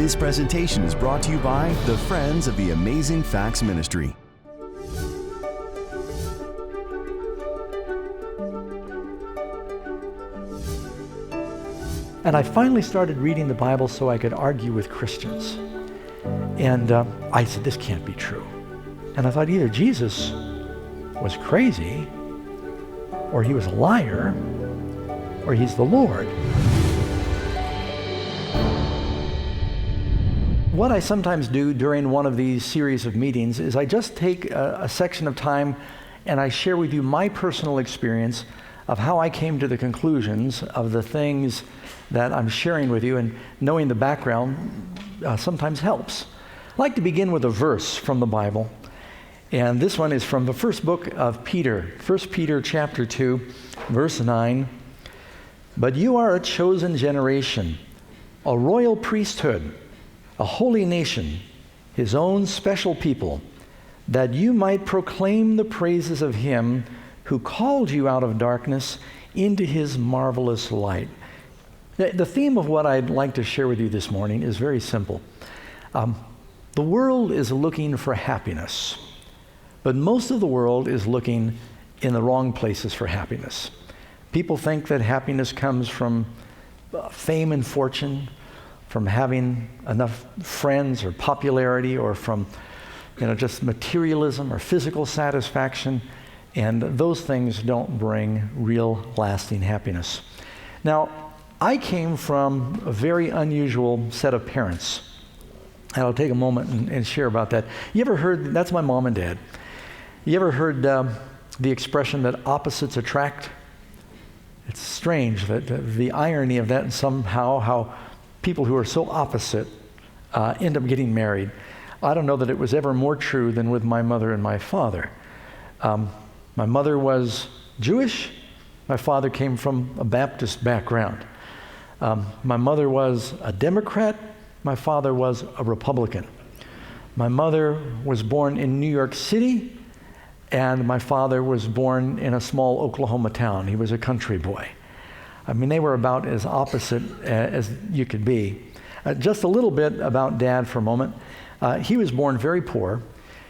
This presentation is brought to you by the Friends of the Amazing Facts Ministry. And I finally started reading the Bible so I could argue with Christians. And I said, this can't be true. And I thought either Jesus was crazy, or he was a liar, or he's the Lord. What I sometimes do during one of these series of meetings is I just take a section of time and I share with you my personal experience of how I came to the conclusions of the things that I'm sharing with you, and knowing the background sometimes helps. I'd like to begin with a verse from the Bible, and this one is from the first book of Peter, 1 Peter chapter 2, verse 9. But you are a chosen generation, a royal priesthood, a holy nation, his own special people, that you might proclaim the praises of him who called you out of darkness into his marvelous light. The theme of what I'd like to share with you this morning is very simple. The world is looking for happiness, but most of the world is looking in the wrong places for happiness. People think that happiness comes from fame and fortune, from having enough friends or popularity, or from just materialism or physical satisfaction, and those things don't bring real lasting happiness. Now, I came from a very unusual set of parents, and I'll take a moment and share about that. You ever heard, that's my mom and dad. You ever heard the expression that opposites attract? It's strange that the irony of that, and somehow how people who are so opposite end up getting married. I don't know that it was ever more true than with my mother and my father. My mother was Jewish. My father came from a Baptist background. My mother was a Democrat. My father was a Republican. My mother was born in New York City, and my father was born in a small Oklahoma town. He was a country boy. I mean, they were about as opposite as you could be. Just a little bit about Dad for a moment. He was born very poor.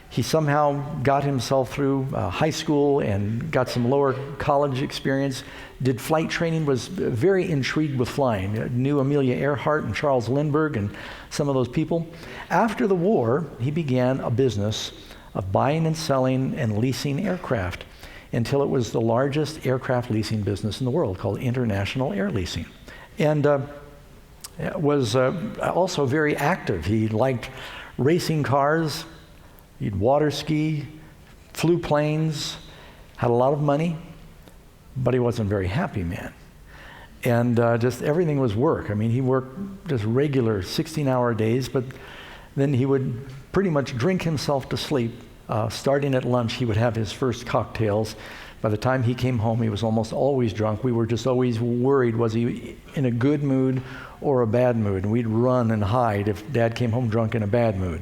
He somehow got himself through high school and got some lower college experience, did flight training, was very intrigued with flying, knew Amelia Earhart and Charles Lindbergh and some of those people. After the war, he began a business of buying and selling and leasing aircraft until it was the largest aircraft leasing business in the world, called International Air Leasing. And was also very active. He liked racing cars. He'd water ski, flew planes, had a lot of money, but he wasn't a very happy man. And just everything was work. I mean, he worked just regular 16-hour days, but then he would pretty much drink himself to sleep. Starting at lunch, he would have his first cocktails. By the time he came home, he was almost always drunk. We were just always worried, was he in a good mood or a bad mood? And we'd run and hide if Dad came home drunk in a bad mood.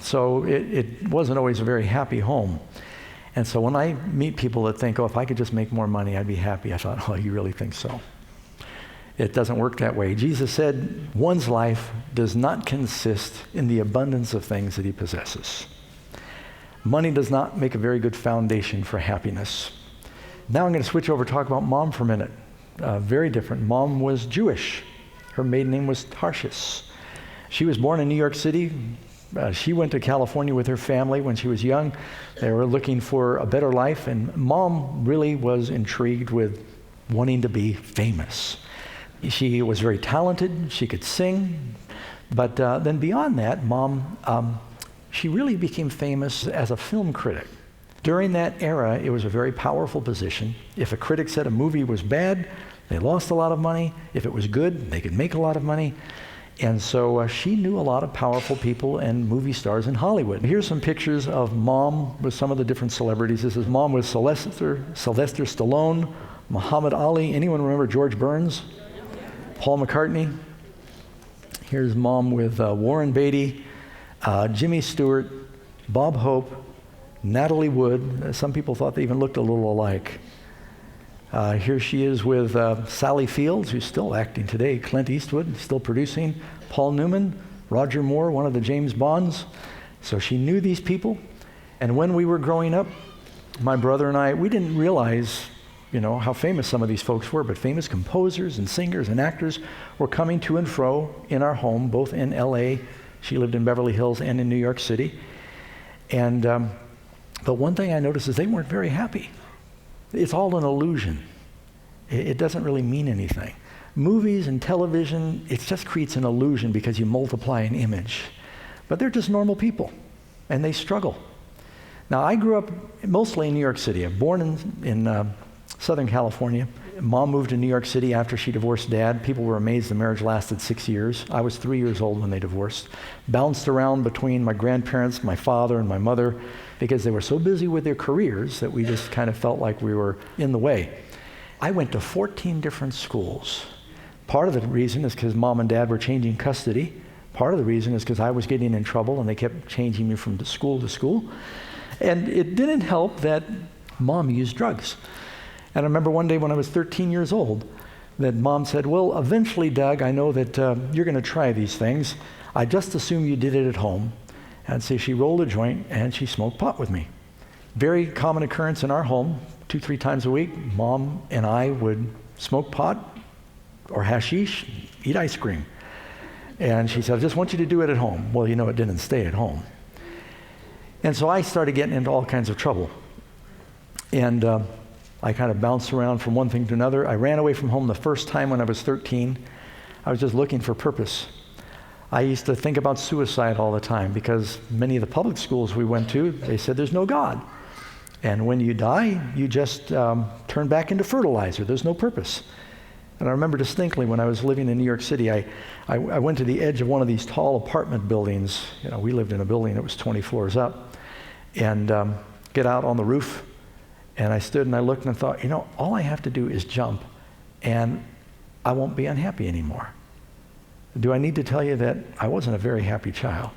So it wasn't always a very happy home. And so when I meet people that think, if I could just make more money, I'd be happy, I thought, you really think so? It doesn't work that way. Jesus said, one's life does not consist in the abundance of things that he possesses. Money does not make a very good foundation for happiness. Now I'm going to switch over to talk about Mom for a minute. Very different. Mom was Jewish. Her maiden name was Tarshish. She was born in New York City. She went to California with her family when she was young. They were looking for a better life, and Mom really was intrigued with wanting to be famous. She was very talented. She could sing. But then beyond that, Mom, she really became famous as a film critic. During that era, it was a very powerful position. If a critic said a movie was bad, they lost a lot of money. If it was good, they could make a lot of money. And so she knew a lot of powerful people and movie stars in Hollywood. Here's some pictures of Mom with some of the different celebrities. This is Mom with Sylvester Stallone, Muhammad Ali. Anyone remember George Burns? Paul McCartney. Here's Mom with Warren Beatty, Jimmy Stewart, Bob Hope, Natalie Wood. Some people thought they even looked a little alike. Here she is with Sally Fields, who's still acting today, Clint Eastwood, still producing, Paul Newman, Roger Moore, one of the James Bonds. So she knew these people. And when we were growing up, my brother and I, we didn't realize, how famous some of these folks were, but famous composers and singers and actors were coming to and fro in our home, both in LA, she lived in Beverly Hills, and in New York City. And, but one thing I noticed is they weren't very happy. It's all an illusion. It doesn't really mean anything. Movies and television, it just creates an illusion because you multiply an image. But they're just normal people, and they struggle. Now, I grew up mostly in New York City. I'm born in Southern California. Mom moved to New York City after she divorced Dad. People were amazed the marriage lasted 6 years. I was 3 years old when they divorced. Bounced around between my grandparents, my father, and my mother because they were so busy with their careers that we just kind of felt like we were in the way. I went to 14 different schools. Part of the reason is because Mom and Dad were changing custody. Part of the reason is because I was getting in trouble and they kept changing me from school to school. And it didn't help that Mom used drugs. And I remember one day when I was 13 years old that Mom said, well, eventually, Doug, I know that you're going to try these things. I just assume you did it at home. And so she rolled a joint and she smoked pot with me. Very common occurrence in our home. 2-3 times a week, Mom and I would smoke pot or hashish, eat ice cream. And she said, I just want you to do it at home. Well, it didn't stay at home. And so I started getting into all kinds of trouble. And I kind of bounced around from one thing to another. I ran away from home the first time when I was 13. I was just looking for purpose. I used to think about suicide all the time because many of the public schools we went to, they said there's no God. And when you die, you just turn back into fertilizer. There's no purpose. And I remember distinctly when I was living in New York City, I went to the edge of one of these tall apartment buildings. We lived in a building that was 20 floors up. And get out on the roof. And I stood and I looked and I thought, all I have to do is jump and I won't be unhappy anymore. Do I need to tell you that I wasn't a very happy child?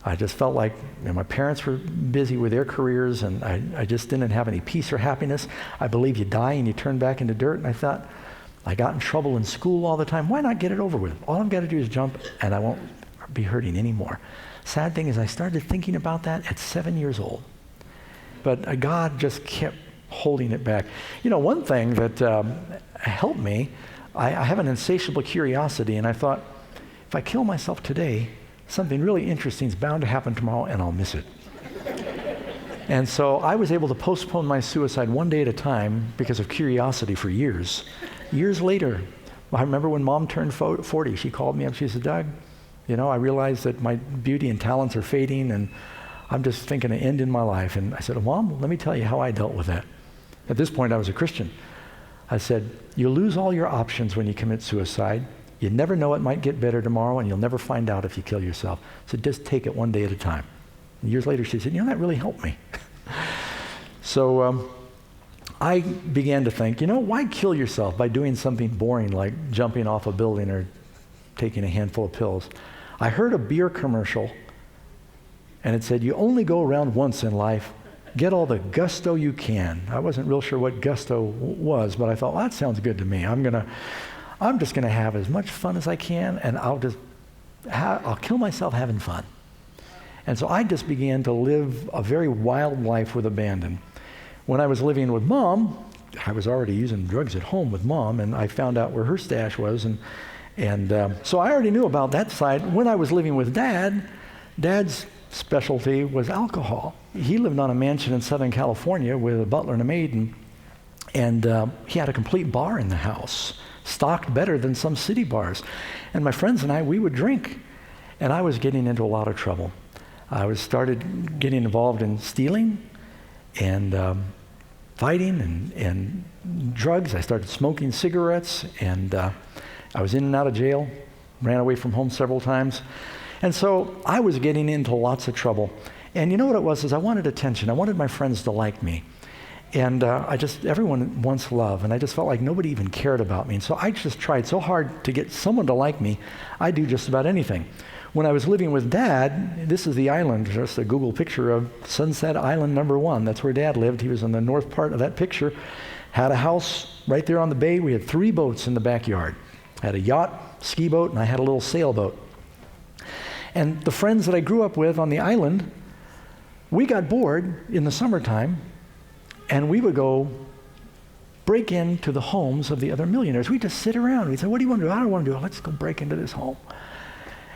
I just felt like my parents were busy with their careers and I just didn't have any peace or happiness. I believe you die and you turn back into dirt. And I thought, I got in trouble in school all the time. Why not get it over with? All I've got to do is jump and I won't be hurting anymore. Sad thing is I started thinking about that at 7 years old. But God just kept holding it back. One thing that helped me, I have an insatiable curiosity, and I thought, if I kill myself today, something really interesting is bound to happen tomorrow, and I'll miss it. And so I was able to postpone my suicide one day at a time because of curiosity for years. Years later, I remember when Mom turned 40, she called me up, she said, Doug, I realize that my beauty and talents are fading, and I'm just thinking an end in my life. And I said, Mom, let me tell you how I dealt with that. At this point, I was a Christian. I said, you lose all your options when you commit suicide. You never know, it might get better tomorrow, and you'll never find out if you kill yourself. So just take it one day at a time. And years later, she said, that really helped me. So I began to think, why kill yourself by doing something boring like jumping off a building or taking a handful of pills? I heard a beer commercial, and it said, you only go around once in life. Get all the gusto you can. I wasn't real sure what gusto was, but I thought, well, that sounds good to me. I'm just gonna have as much fun as I can, and I'll kill myself having fun. And so I just began to live a very wild life with abandon. When I was living with Mom, I was already using drugs at home with Mom, and I found out where her stash was, and so I already knew about that side. When I was living with Dad's specialty was alcohol. He lived on a mansion in Southern California with a butler and a maid, and he had a complete bar in the house, stocked better than some city bars. And my friends and I, we would drink, and I was getting into a lot of trouble. I started getting involved in stealing and fighting and drugs. I started smoking cigarettes, and I was in and out of jail, ran away from home several times. And so I was getting into lots of trouble. And you know what it was, is I wanted attention. I wanted my friends to like me. And everyone wants love, and I just felt like nobody even cared about me. And so I just tried so hard to get someone to like me, I'd do just about anything. When I was living with Dad, this is the island, just a Google picture of Sunset Island #1. That's where Dad lived. He was in the north part of that picture. Had a house right there on the bay. We had 3 boats in the backyard. I had a yacht, ski boat, and I had a little sailboat. And the friends that I grew up with on the island, we got bored in the summertime, and we would go break into the homes of the other millionaires. We'd just sit around. We'd say, what do you want to do? I don't want to do it. Let's go break into this home.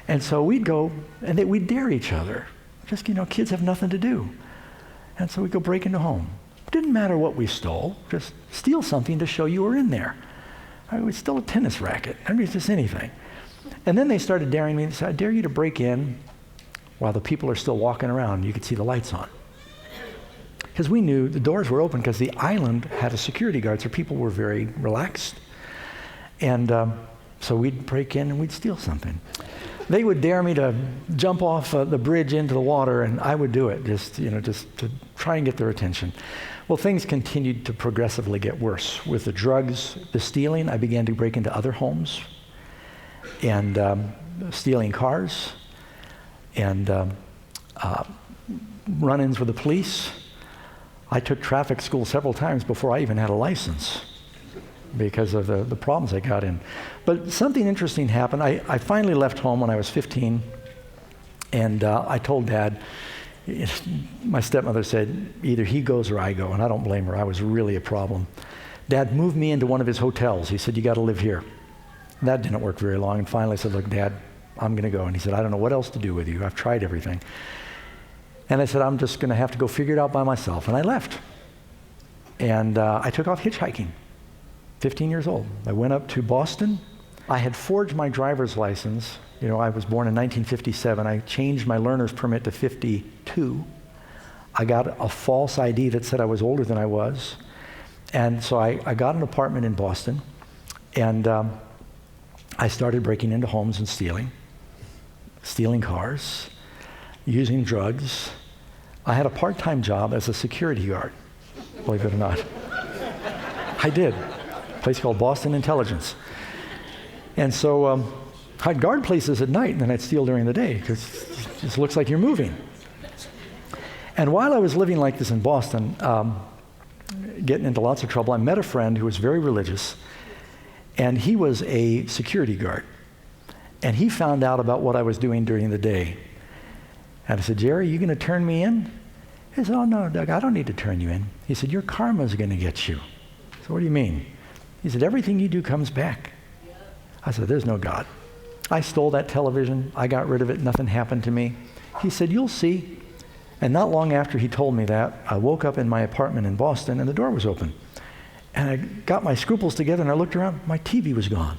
And so we'd go, and we'd dare each other. Just, kids have nothing to do. And so we'd go break into home. Didn't matter what we stole. Just steal something to show you were in there. We stole a tennis racket. I mean, just anything. And then they started daring me. They said, I dare you to break in while the people are still walking around. You could see the lights on. Because we knew the doors were open because the island had a security guard, so people were very relaxed. And so we'd break in and we'd steal something. They would dare me to jump off the bridge into the water, and I would do it just to try and get their attention. Well, things continued to progressively get worse. With the drugs, the stealing, I began to break into other homes and stealing cars and run-ins with the police. I took traffic school several times before I even had a license because of the problems I got in. But something interesting happened. I finally left home when I was 15, and I told Dad, my stepmother said, either he goes or I go, and I don't blame her. I was really a problem. Dad moved me into one of his hotels. He said, you got to live here. That didn't work very long, and finally I said, look, Dad, I'm going to go. And he said, I don't know what else to do with you. I've tried everything. And I said, I'm just going to have to go figure it out by myself. And I left. And I took off hitchhiking, 15 years old. I went up to Boston. I had forged my driver's license. I was born in 1957. I changed my learner's permit to 52. I got a false ID that said I was older than I was. And so I got an apartment in Boston. And I started breaking into homes and stealing cars, using drugs. I had a part-time job as a security guard, believe it or not. I did. A place called Boston Intelligence. And so I'd guard places at night, and then I'd steal during the day, because it just looks like you're moving. And while I was living like this in Boston, getting into lots of trouble, I met a friend who was very religious, and he was a security guard. And he found out about what I was doing during the day. And I said, Jerry, you going to turn me in? He said, oh, no, Doug, I don't need to turn you in. He said, your karma's going to get you. So what do you mean? He said, everything you do comes back. I said, there's no God. I stole that television. I got rid of it. Nothing happened to me. He said, you'll see. And not long after he told me that, I woke up in my apartment in Boston, and the door was open. And I got my scruples together, and I looked around. My TV was gone.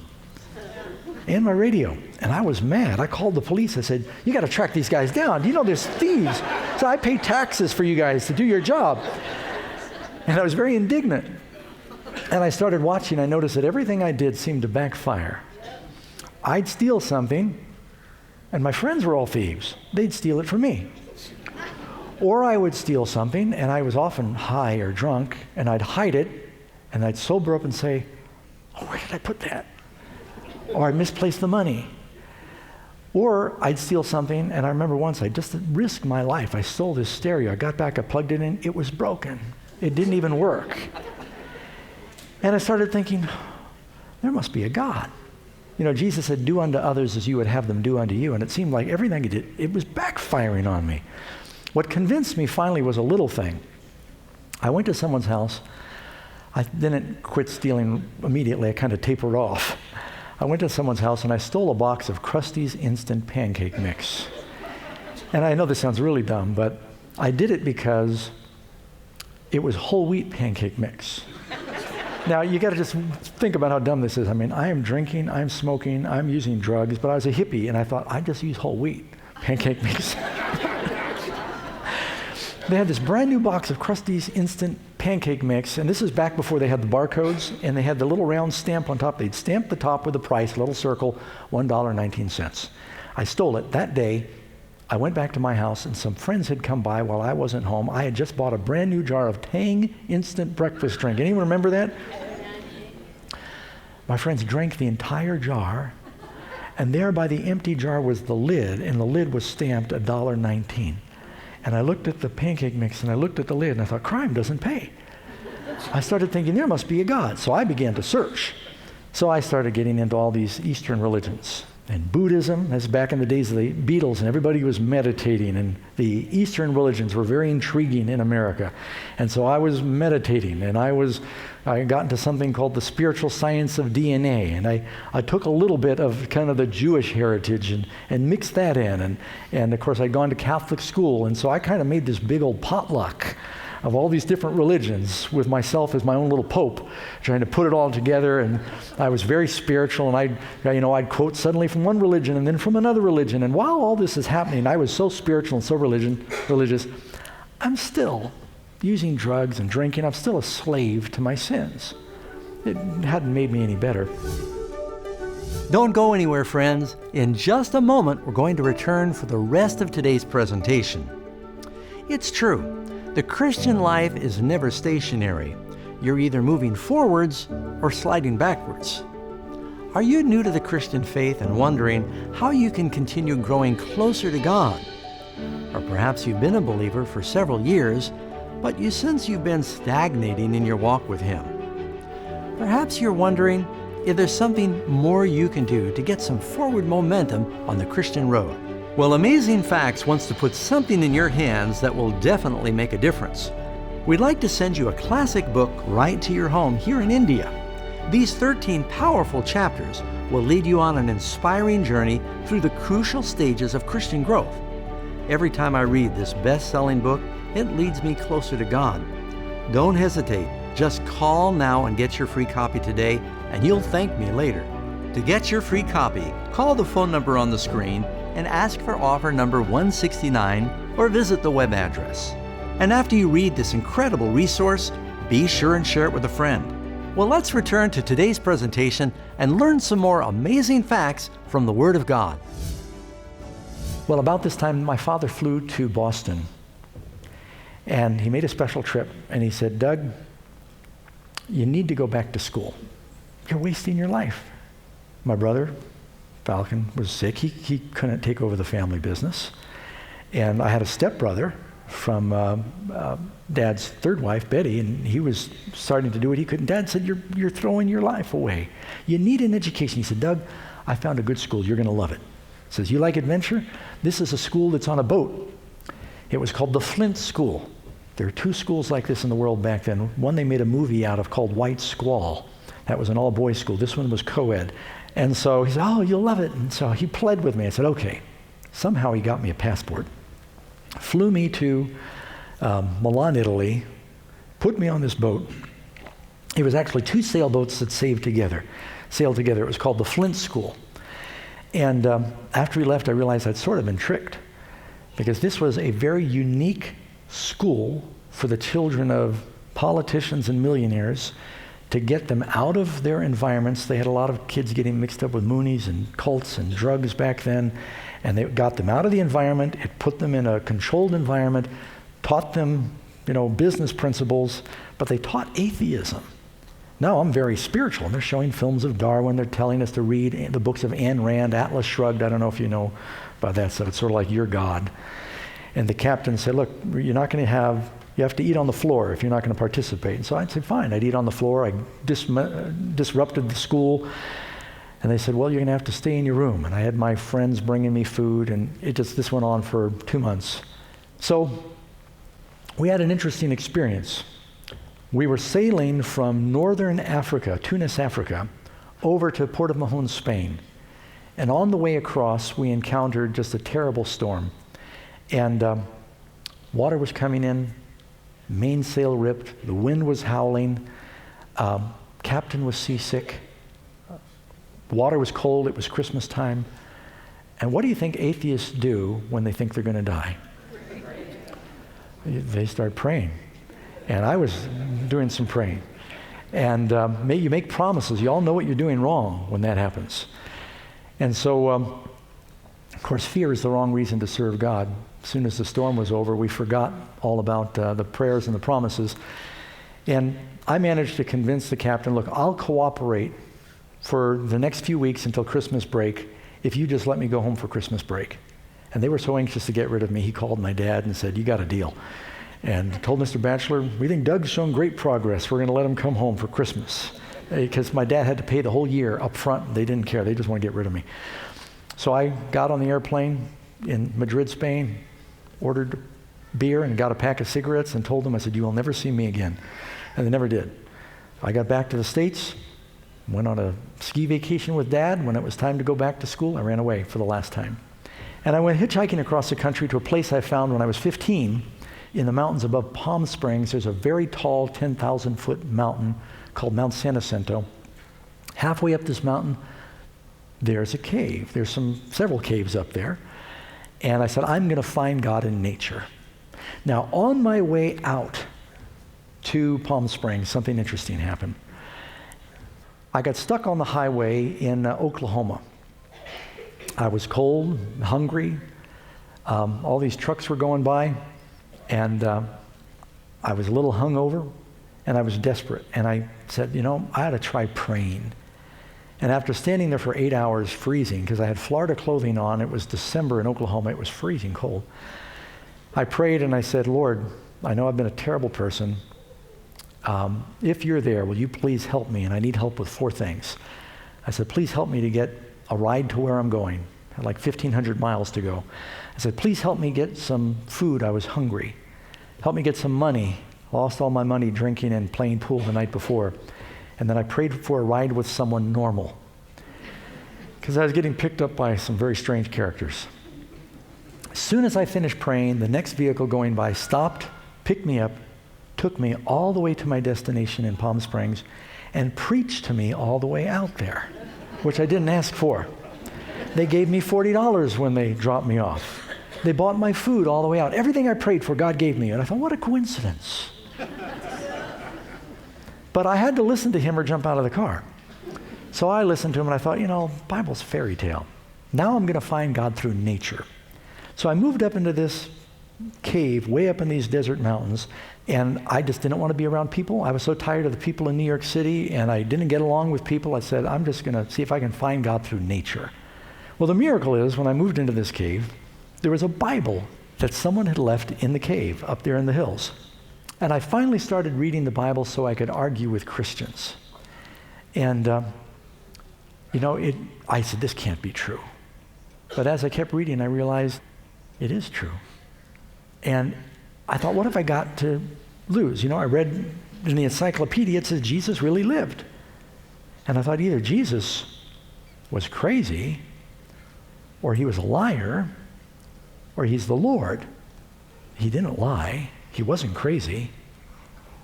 And my radio. And I was mad. I called the police. I said, you got to track these guys down. Do you know there's thieves? So I pay taxes for you guys to do your job. And I was very indignant. And I started watching. I noticed that everything I did seemed to backfire. I'd steal something, and my friends were all thieves. They'd steal it from me. Or I would steal something, and I was often high or drunk, and I'd hide it, and I'd sober up and say, oh, where did I put that? Or I misplaced the money. Or I'd steal something, and I remember once I just risked my life. I stole this stereo. I got back, I plugged it in. It was broken. It didn't even work. And I started thinking, there must be a God. Jesus said, do unto others as you would have them do unto you. And it seemed like everything he did, it was backfiring on me. What convinced me finally was a little thing. I went to someone's house. I didn't quit stealing immediately. I kind of tapered off. I went to someone's house and I stole a box of Krusty's instant pancake mix. And I know this sounds really dumb, but I did it because it was whole wheat pancake mix. Now, you got to just think about how dumb this is. I mean, I am drinking, I'm smoking, I'm using drugs, but I was a hippie, and I thought, I'd just use whole wheat pancake mix. They had this brand new box of Krusty's instant pancake mix, and this is back before they had the barcodes, and they had the little round stamp on top. They'd stamp the top with the price, a little circle, $1.19. I stole it. That day, I went back to my house, and some friends had come by while I wasn't home. I had just bought a brand new jar of Tang instant breakfast drink. Anyone remember that? My friends drank the entire jar, and there by the empty jar was the lid, and the lid was stamped $1.19. And I looked at the pancake mix, and I looked at the lid, and I thought, crime doesn't pay. I started thinking there must be a God. So I began to search. So I started getting into all these Eastern religions. And Buddhism, that's back in the days of the Beatles, and everybody was meditating, and the Eastern religions were very intriguing in America. And so I was meditating, and I got into something called the spiritual science of DNA, and I took a little bit of kind of the Jewish heritage and mixed that in. And of course I'd gone to Catholic school, and so I kind of made this big old potluck of all these different religions with myself as my own little pope, trying to put it all together. And I was very spiritual, and I'd quote suddenly from one religion and then from another religion. And while all this is happening, I was so spiritual and so religious, I'm still using drugs and drinking. I'm still a slave to my sins. It hadn't made me any better. Don't go anywhere, friends. In just a moment, we're going to return for the rest of today's presentation. It's true. The Christian life is never stationary. You're either moving forwards or sliding backwards. Are you new to the Christian faith and wondering how you can continue growing closer to God? Or perhaps you've been a believer for several years, but you sense you've been stagnating in your walk with Him. Perhaps you're wondering if there's something more you can do to get some forward momentum on the Christian road. Well, Amazing Facts wants to put something in your hands that will definitely make a difference. We'd like to send you a classic book right to your home here in India. These 13 powerful chapters will lead you on an inspiring journey through the crucial stages of Christian growth. Every time I read this best-selling book, it leads me closer to God. Don't hesitate. Just call now and get your free copy today, and you'll thank me later. To get your free copy, call the phone number on the screen and ask for offer number 169 or visit the web address. And after you read this incredible resource, be sure and share it with a friend. Well, let's return to today's presentation and learn some more amazing facts from the Word of God. Well, about this time, my father flew to Boston, and he made a special trip, and he said, "Doug, you need to go back to school. You're wasting your life." My brother, Falcon, was sick. He couldn't take over the family business. And I had a stepbrother from Dad's third wife, Betty, and he was starting to do what he couldn't. Dad said, you're throwing your life away. You need an education. He said, "Doug, I found a good school. You're going to love it." He says, "You like adventure? This is a school that's on a boat." It was called the Flint School. There are two schools like this in the world back then. One they made a movie out of called White Squall. That was an all-boys school. This one was co-ed. And so he said, "Oh, you'll love it." And so he pled with me. I said, "Okay." Somehow he got me a passport, flew me to Milan, Italy, put me on this boat. It was actually two sailboats that sailed together. It was called the Flint School. And after he left, I realized I'd sort of been tricked, because this was a very unique school for the children of politicians and millionaires, to get them out of their environments. They had a lot of kids getting mixed up with Moonies and cults and drugs back then, and they got them out of the environment. It put them in a controlled environment, taught them, business principles, but they taught atheism. Now I'm very spiritual, and they're showing films of Darwin. They're telling us to read the books of Ayn Rand, Atlas Shrugged. I don't know if you know about that stuff. It's sort of like Your God. And the captain said, "Look, you have to eat on the floor if you're not going to participate." And so I'd say, fine, I'd eat on the floor. I disrupted the school. And they said, "Well, you're going to have to stay in your room." And I had my friends bringing me food, and this went on for 2 months. So we had an interesting experience. We were sailing from northern Africa, Tunis, Africa, over to Port of Mahon, Spain. And on the way across, we encountered just a terrible storm. And water was coming in, mainsail ripped, the wind was howling, captain was seasick, water was cold, it was Christmas time. And what do you think atheists do when they think they're going to die? They start praying. And I was doing some praying. And you make promises. You all know what you're doing wrong when that happens. And so, of course, fear is the wrong reason to serve God. As soon as the storm was over, we forgot all about the prayers and the promises. And I managed to convince the captain, "Look, I'll cooperate for the next few weeks until Christmas break if you just let me go home for Christmas break." And they were so anxious to get rid of me, he called my dad and said, "You got a deal." and told Mr. Batchelor, we think Doug's shown great progress. We're going to let him come home for Christmas. Because my dad had to pay the whole year up front. They didn't care. They just want to get rid of me. So I got on the airplane in Madrid, Spain, ordered beer and got a pack of cigarettes and told them, I said, you will never see me again. And they never did. I got back to the States, went on a ski vacation with Dad. When it was time to go back to school, I ran away for the last time. And I went hitchhiking across the country to a place I found when I was 15 in the mountains above Palm Springs. There's a very tall 10,000-foot mountain called Mount San Jacinto. Halfway up this mountain, there's a cave. There's several caves up there. And I said, I'm going to find God in nature. Now, on my way out to Palm Springs, something interesting happened. I got stuck on the highway in Oklahoma. I was cold, hungry. All these trucks were going by, and I was a little hungover, and I was desperate. And I said, I ought to try praying. And after standing there for 8 hours freezing, because I had Florida clothing on, it was December in Oklahoma, it was freezing cold. I prayed and I said, Lord, I know I've been a terrible person. If you're there, will you please help me? And I need help with 4 things. I said, please help me to get a ride to where I'm going. I had like 1,500 miles to go. I said, please help me get some food. I was hungry. Help me get some money. Lost all my money drinking and playing pool the night before. And then I prayed for a ride with someone normal, because I was getting picked up by some very strange characters. As soon as I finished praying, the next vehicle going by stopped, picked me up, took me all the way to my destination in Palm Springs, and preached to me all the way out there, which I didn't ask for. They gave me $40 when they dropped me off. They bought my food all the way out. Everything I prayed for, God gave me. And I thought, what a coincidence. But I had to listen to him or jump out of the car. So I listened to him and I thought, Bible's fairy tale. Now I'm going to find God through nature. So I moved up into this cave way up in these desert mountains, and I just didn't want to be around people. I was so tired of the people in New York City, and I didn't get along with people. I said, I'm just going to see if I can find God through nature. Well, the miracle is, when I moved into this cave, there was a Bible that someone had left in the cave up there in the hills. And I finally started reading the Bible so I could argue with Christians. And, I said, this can't be true. But as I kept reading, I realized it is true. And I thought, what have I got to lose? I read in the encyclopedia, it says Jesus really lived. And I thought either Jesus was crazy, or he was a liar, or he's the Lord. He didn't lie. He wasn't crazy.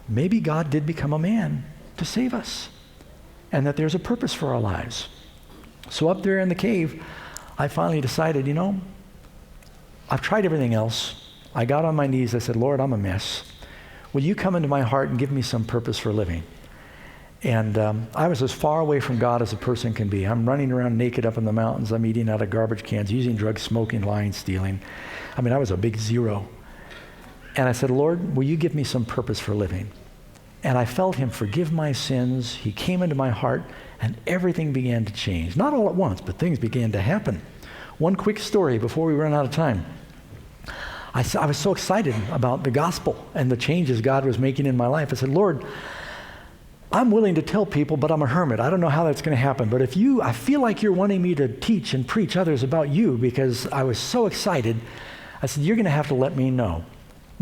Maybe God did become a man to save us, and that there's a purpose for our lives. So up there in the cave, I finally decided, I've tried everything else. I got on my knees. I said, Lord, I'm a mess. Will you come into my heart and give me some purpose for living? And I was as far away from God as a person can be. I'm running around naked up in the mountains. I'm eating out of garbage cans, using drugs, smoking, lying, stealing. I was a big zero. And I said, Lord, will you give me some purpose for living? And I felt him forgive my sins. He came into my heart, and everything began to change. Not all at once, but things began to happen. One quick story before we run out of time. I was so excited about the gospel and the changes God was making in my life. I said, Lord, I'm willing to tell people, but I'm a hermit. I don't know how that's going to happen. But I feel like you're wanting me to teach and preach others about you, because I was so excited. I said, you're going to have to let me know.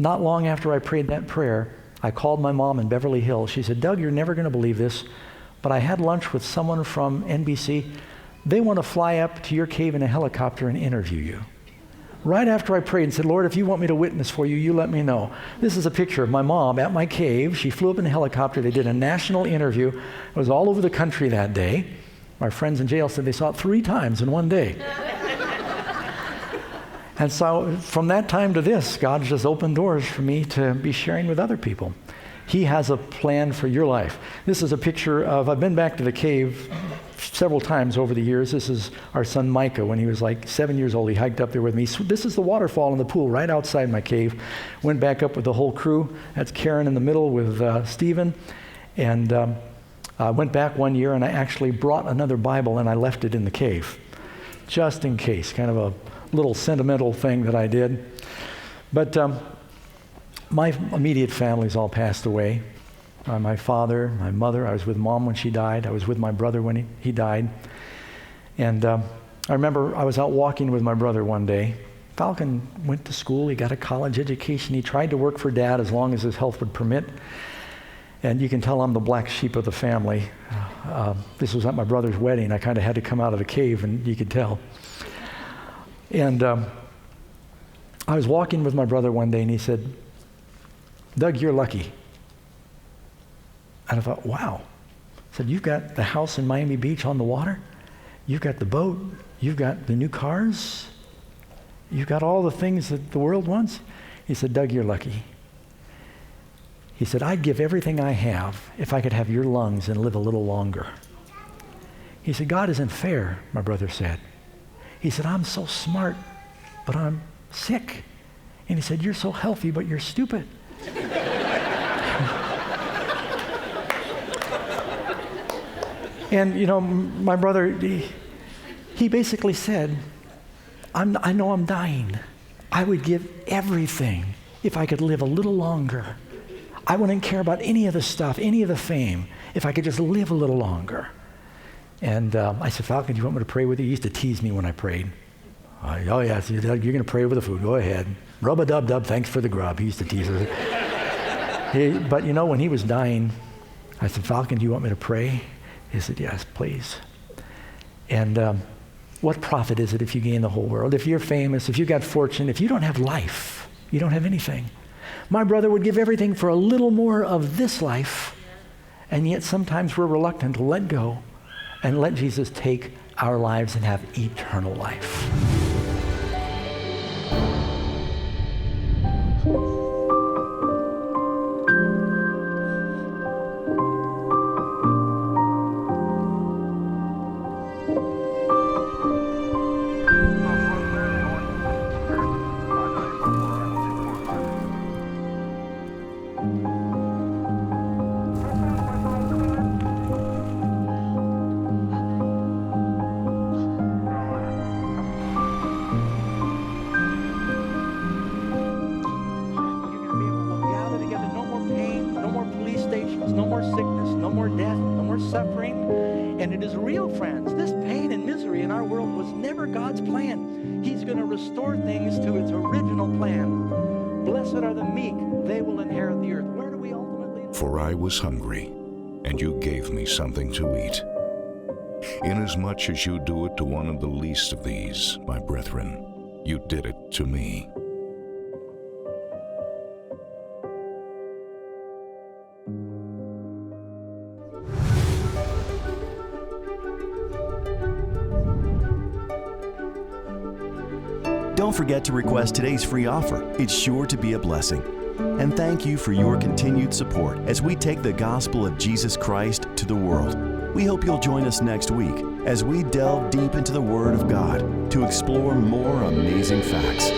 Not long after I prayed that prayer, I called my mom in Beverly Hills. She said, Doug, you're never going to believe this, but I had lunch with someone from NBC. They want to fly up to your cave in a helicopter and interview you. Right after I prayed and said, Lord, if you want me to witness for you, you let me know. This is a picture of my mom at my cave. She flew up in a helicopter. They did a national interview. It was all over the country that day. My friends in jail said they saw it 3 times in one day. And so from that time to this, God just opened doors for me to be sharing with other people. He has a plan for your life. This is a picture of, I've been back to the cave several times over the years. This is our son Micah when he was like 7 years old. He hiked up there with me. So this is the waterfall in the pool right outside my cave. Went back up with the whole crew. That's Karen in the middle with Stephen. And I went back one year and I actually brought another Bible and I left it in the cave, just in case, kind of a little sentimental thing that I did. But My immediate family's all passed away. My father, my mother, I was with Mom when she died. I was with my brother when he died. And I remember I was out walking with my brother one day. Falcon went to school. He got a college education. He tried to work for Dad as long as his health would permit. And you can tell I'm the black sheep of the family. This was at my brother's wedding. I kind of had to come out of the cave, and you could tell. And I was walking with my brother one day, and he said, "Doug, you're lucky." And I thought, wow. I said, "You've got the house in Miami Beach on the water. You've got the boat. You've got the new cars. You've got all the things that the world wants." He said, "Doug, you're lucky." He said, "I'd give everything I have if I could have your lungs and live a little longer." He said, "God isn't fair," my brother said. He said, "I'm so smart, but I'm sick." And he said, "You're so healthy, but you're stupid." And, you know, my brother, he basically said, I know I'm dying. I would give everything if I could live a little longer. I wouldn't care about any of the stuff, any of the fame, if I could just live a little longer." And I said, "Falcon, do you want me to pray with you?" He used to tease me when I prayed. "Oh, yeah, so you're going to pray over the food. Go ahead. Rub-a-dub-dub, thanks for the grub." He used to tease us. But, you know, when he was dying, I said, "Falcon, do you want me to pray?" He said, "Yes, please." And what profit is it if you gain the whole world? If you're famous, if you've got fortune, if you don't have life, you don't have anything. My brother would give everything for a little more of this life, and yet sometimes we're reluctant to let go and let Jesus take our lives and have eternal life. No more sickness, no more death, no more suffering. And it is real, friends. This pain and misery in our world was never God's plan. He's going to restore things to its original plan. Blessed are the meek, they will inherit the earth. Where do we ultimately live? For I was hungry, and you gave me something to eat. Inasmuch as you do it to one of the least of these, my brethren, you did it to me. Don't forget to request today's free offer. It's sure to be a blessing. And thank you for your continued support as we take the gospel of Jesus Christ to the world. We hope you'll join us next week as we delve deep into the Word of God to explore more amazing facts.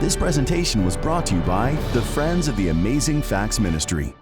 This presentation was brought to you by the Friends of the Amazing Facts Ministry.